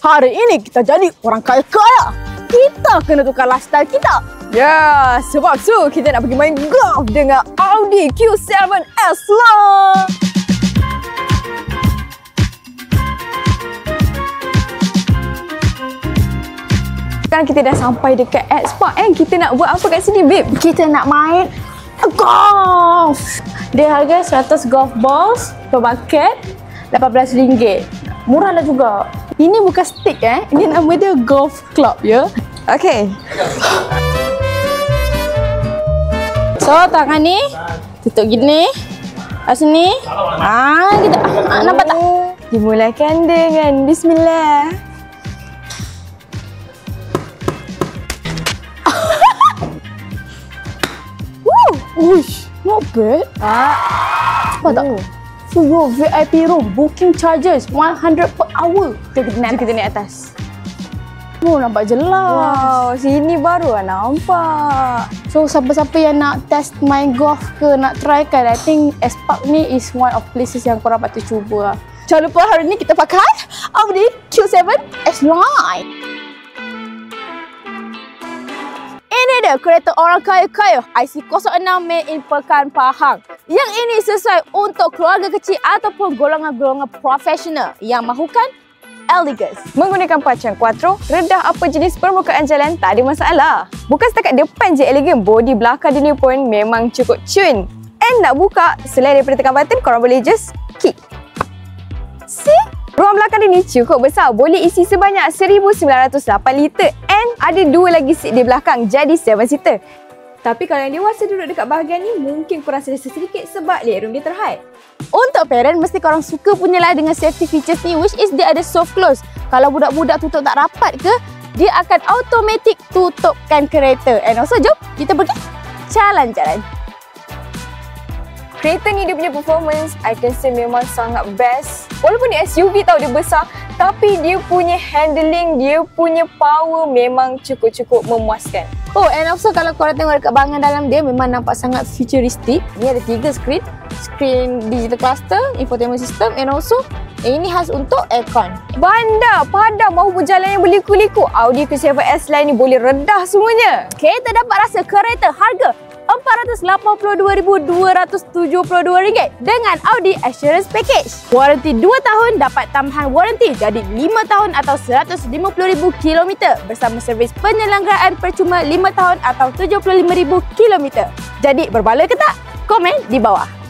Hari ini kita jadi orang kaya-kaya. Kita kena tukar lifestyle kita. Ya, sebab tu kita nak pergi main golf dengan Audi Q7S lah. Sekarang kita dah sampai dekat X-Park kan. Kita nak buat apa kat sini, babe? Kita nak main golf. Dia harga 100 golf balls per bucket, RM18. Murah lah juga. Ini bukan stick Ini nama dia golf club ya. Okay. So tangan ni tutup gini. Kat sini. Kita nampak tak? Dimulakan dengan bismillah. Uish, not bad. Apa tak? For your VIP room, booking charges 100 per hour. Jom kita naik atas. Oh, nampak jelas. Wow, sini baru lah nampak. So, siapa-siapa yang nak test main golf ke, nak try kan, I think X-Park ni is one of places yang korang patut cuba lah. Jangan lupa hari ni kita pakai Audi Q7S Line. Ini dia kereta orang kaya-kaya IC06 made in Pekan Pahang. Yang ini sesuai untuk keluarga kecil ataupun golongan-golongan profesional yang mahukan elegance. Menggunakan pacuan quattro, redah apa jenis permukaan jalan tak ada masalah. Bukan setakat depan je elegan, bodi belakang dia pun memang cukup cun. And nak buka, selain daripada tekan button, korang boleh just kick. See? Ruang belakang dia ni cukup besar, boleh isi sebanyak 1908 liter and ada dua lagi seat di belakang jadi 7-seater. Tapi kalau yang dewasa duduk dekat bahagian ni mungkin kurang selesa sedikit sebab legroom dia terhad. Untuk parent mesti korang suka punyalah dengan safety features ni, which is dia ada soft close. Kalau budak-budak tutup tak rapat ke, dia akan automatic tutupkan kereta. And also jom kita pergi jalan-jalan. Kereta ni dia punya performance, I can say memang sangat best. Walaupun dia SUV tau, dia besar, tapi dia punya handling, dia punya power memang cukup-cukup memuaskan. Oh, and also kalau korang tengok dekat bahagian dalam dia memang nampak sangat futuristic. Ni ada 3 screen digital cluster, infotainment system and also ini khas untuk aircon. Bandar, padam, mahu berjalan yang berliku-liku. Audi Q7S Line ni boleh redah semuanya. Kita dapat rasa kereta harga RM482,272 dengan Audi Assurance Package. Waranti 2 tahun dapat tambahan waranti jadi 5 tahun atau 150,000 km bersama servis penyelenggaraan percuma 5 tahun atau 75,000 km. Jadi berbaloi ke tak? Komen di bawah.